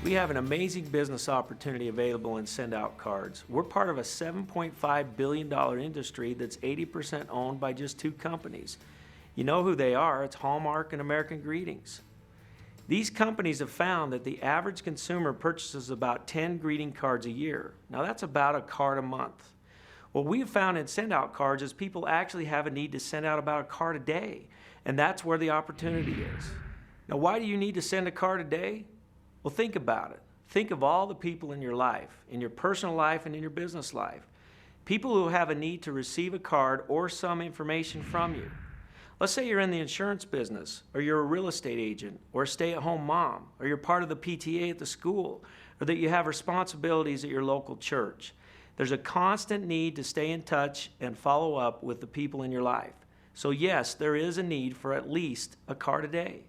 We have an amazing business opportunity available in Send Out Cards. We're part of a $7.5 billion industry that's 80% owned by just two companies. You know who they are, it's Hallmark and American Greetings. These companies have found that the average consumer purchases about 10 greeting cards a year. Now that's about a card a month. What we have found in Send Out Cards is people actually have a need to send out about a card a day, and that's where the opportunity is. Now why do you need to send a card a day? Well, think about it. Think of all the people in your life, in your personal life and in your business life. People who have a need to receive a card or some information from you. Let's say you're in the insurance business, or you're a real estate agent, or a stay-at-home mom, or you're part of the PTA at the school, or that you have responsibilities at your local church. There's a constant need to stay in touch and follow up with the people in your life. So yes, there is a need for at least a card a day.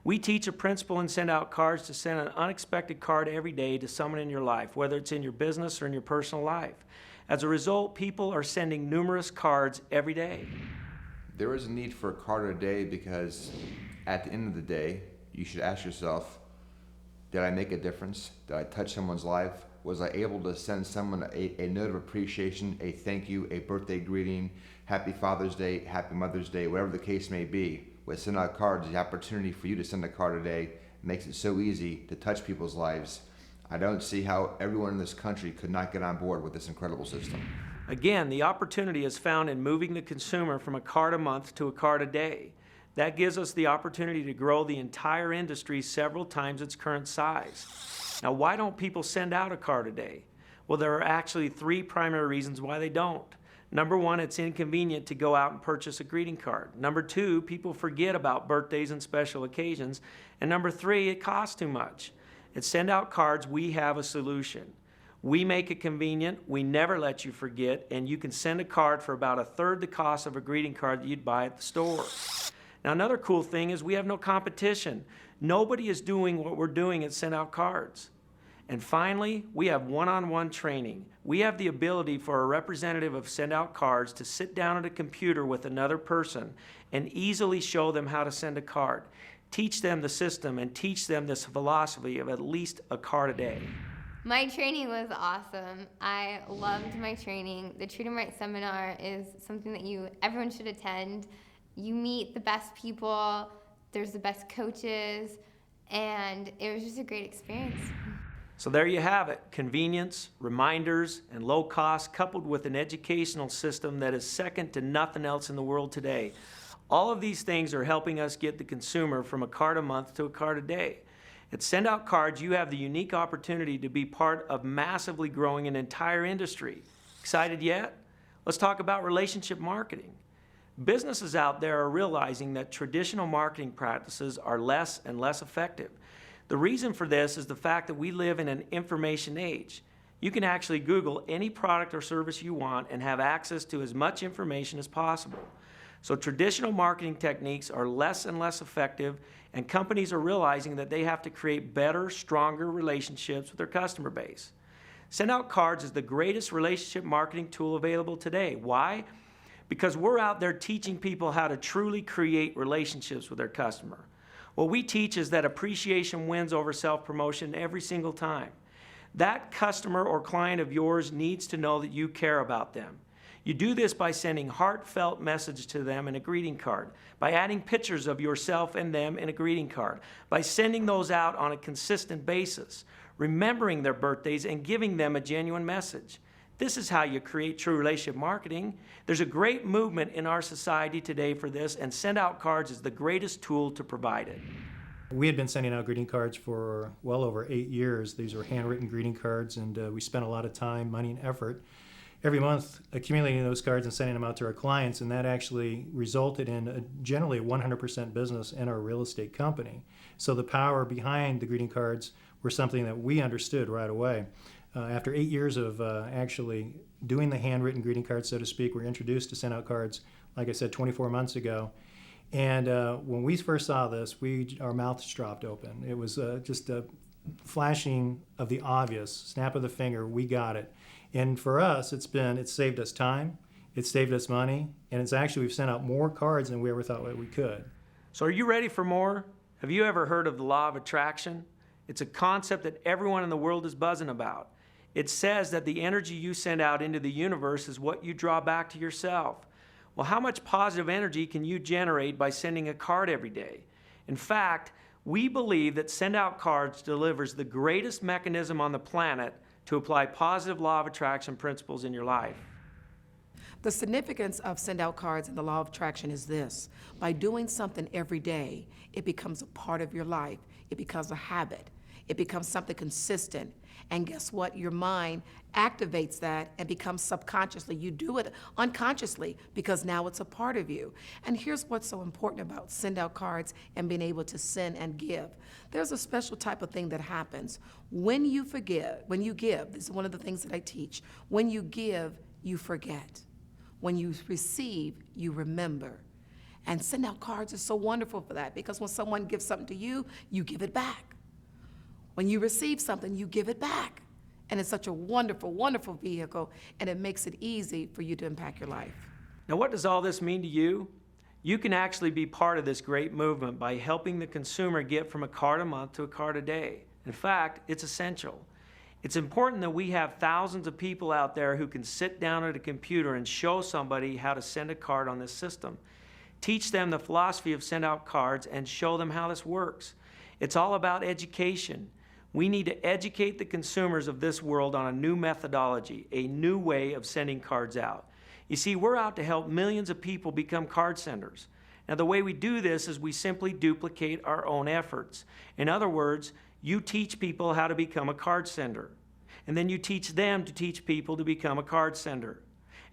We teach a principle and Send Out Cards to send an unexpected card every day to someone in your life, whether it's in your business or in your personal life. As a result, people are sending numerous cards every day. There is a need for a card a day because at the end of the day, you should ask yourself, did I make a difference? Did I touch someone's life? Was I able to send someone a note of appreciation, a thank you, a birthday greeting, happy Father's Day, happy Mother's Day, whatever the case may be? With Send Out Cards, the opportunity for you to send a card a day makes it so easy to touch people's lives. I don't see how everyone in this country could not get on board with this incredible system. Again, the opportunity is found in moving the consumer from a card a month to a card a day. That gives us the opportunity to grow the entire industry several times its current size. Now, why don't people send out a card a day? Well, there are actually three primary reasons why they don't. Number one, it's inconvenient to go out and purchase a greeting card. Number two, people forget about birthdays and special occasions. And number three, it costs too much. At Send Out Cards, we have a solution. We make it convenient, we never let you forget, and you can send a card for about a third the cost of a greeting card that you'd buy at the store. Now, another cool thing is we have no competition. Nobody is doing what we're doing at Send Out Cards. And finally, we have one-on-one training. We have the ability for a representative of Send Out Cards to sit down at a computer with another person and easily show them how to send a card, teach them the system, and teach them this philosophy of at least a card a day. My training was awesome. I loved my training. The Treat 'em Right seminar is something that everyone should attend. You meet the best people, there's the best coaches, and it was just a great experience. So there you have it, convenience, reminders, and low cost coupled with an educational system that is second to nothing else in the world today. All of these things are helping us get the consumer from a card a month to a card a day. At Send Out Cards, you have the unique opportunity to be part of massively growing an entire industry. Excited yet? Let's talk about relationship marketing. Businesses out there are realizing that traditional marketing practices are less and less effective. The reason for this is the fact that we live in an information age. You can actually Google any product or service you want and have access to as much information as possible. So traditional marketing techniques are less and less effective, and companies are realizing that they have to create better, stronger relationships with their customer base. Send Out Cards is the greatest relationship marketing tool available today. Why? Because we're out there teaching people how to truly create relationships with their customer. What we teach is that appreciation wins over self-promotion every single time. That customer or client of yours needs to know that you care about them. You do this by sending heartfelt message to them in a greeting card, by adding pictures of yourself and them in a greeting card, by sending those out on a consistent basis, remembering their birthdays and giving them a genuine message. This is how you create true relationship marketing. There's a great movement in our society today for this, and Send Out Cards is the greatest tool to provide it. We had been sending out greeting cards for well over 8 years. These were handwritten greeting cards, and we spent a lot of time, money, and effort every month accumulating those cards and sending them out to our clients, and that actually resulted in generally 100% business in our real estate company. So the power behind the greeting cards were something that we understood right away. After 8 years of actually doing the handwritten greeting cards, so to speak, we were introduced to Send Out Cards, like I said, 24 months ago. And when we first saw this, our mouths dropped open. It was just a flashing of the obvious, snap of the finger, we got it. And for us, it's saved us time, it's saved us money, and we've sent out more cards than we ever thought we could. So are you ready for more? Have you ever heard of the law of attraction? It's a concept that everyone in the world is buzzing about. It says that the energy you send out into the universe is what you draw back to yourself. Well, how much positive energy can you generate by sending a card every day? In fact, we believe that Send Out Cards delivers the greatest mechanism on the planet to apply positive law of attraction principles in your life. The significance of Send Out Cards and the law of attraction is this. By doing something every day, it becomes a part of your life. It becomes a habit. It becomes something consistent. And guess what? Your mind activates that and becomes subconsciously. You do it unconsciously because now it's a part of you. And here's what's so important about Send Out Cards and being able to send and give. There's a special type of thing that happens. When you give, this is one of the things that I teach. When you give, you forget. When you receive, you remember. And Send Out Cards is so wonderful for that because when someone gives something to you, you give it back. When you receive something, you give it back. And it's such a wonderful, wonderful vehicle, and it makes it easy for you to impact your life. Now, what does all this mean to you? You can actually be part of this great movement by helping the consumer get from a card a month to a card a day. In fact, it's essential. It's important that we have thousands of people out there who can sit down at a computer and show somebody how to send a card on this system. Teach them the philosophy of Send Out Cards and show them how this works. It's all about education. We need to educate the consumers of this world on a new methodology, a new way of sending cards out. You see, we're out to help millions of people become card senders. Now, the way we do this is we simply duplicate our own efforts. In other words, you teach people how to become a card sender, and then you teach them to teach people to become a card sender.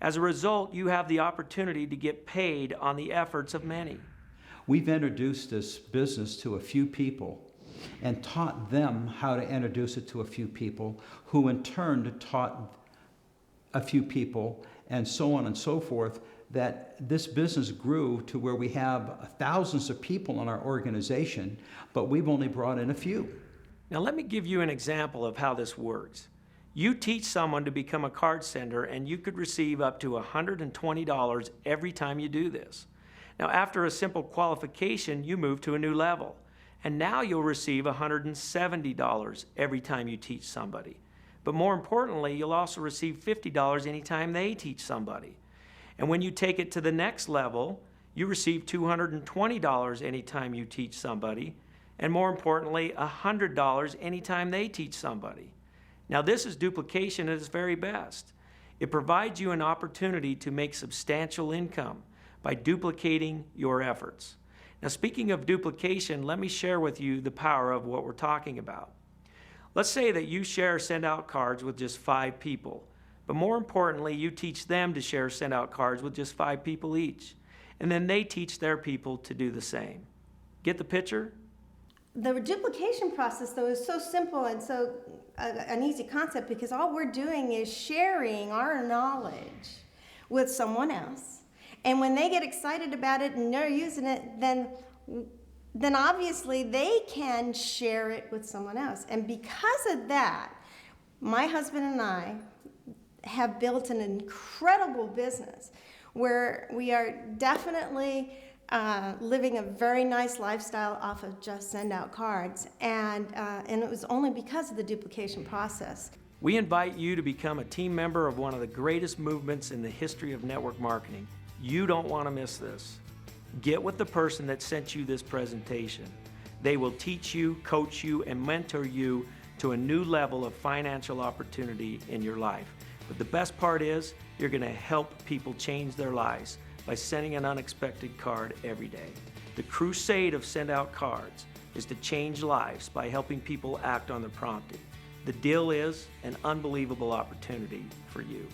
As a result, you have the opportunity to get paid on the efforts of many. We've introduced this business to a few people and taught them how to introduce it to a few people, who in turn taught a few people, and so on and so forth, that this business grew to where we have thousands of people in our organization, but we've only brought in a few. Now, let me give you an example of how this works. You teach someone to become a card sender, and you could receive up to $120 every time you do this. Now, after a simple qualification, you move to a new level. And now you'll receive $170 every time you teach somebody. But more importantly, you'll also receive $50 anytime they teach somebody. And when you take it to the next level, you receive $220 anytime you teach somebody. And more importantly, $100 anytime they teach somebody. Now, this is duplication at its very best. It provides you an opportunity to make substantial income by duplicating your efforts. Now, speaking of duplication, let me share with you the power of what we're talking about. Let's say that you share Send Out Cards with just 5 people, but more importantly, you teach them to share Send Out Cards with just 5 people each, and then they teach their people to do the same. Get the picture? The duplication process, though, is so simple and so an easy concept because all we're doing is sharing our knowledge with someone else. And when they get excited about it and they're using it, then obviously they can share it with someone else. And because of that, my husband and I have built an incredible business where we are definitely living a very nice lifestyle off of just Send Out Cards. And it was only because of the duplication process. We invite you to become a team member of one of the greatest movements in the history of network marketing. You don't want to miss this. Get with the person that sent you this presentation. They will teach you, coach you, and mentor you to a new level of financial opportunity in your life. But the best part is, you're going to help people change their lives by sending an unexpected card every day. The crusade of Send Out Cards is to change lives by helping people act on their prompting. The deal is an unbelievable opportunity for you.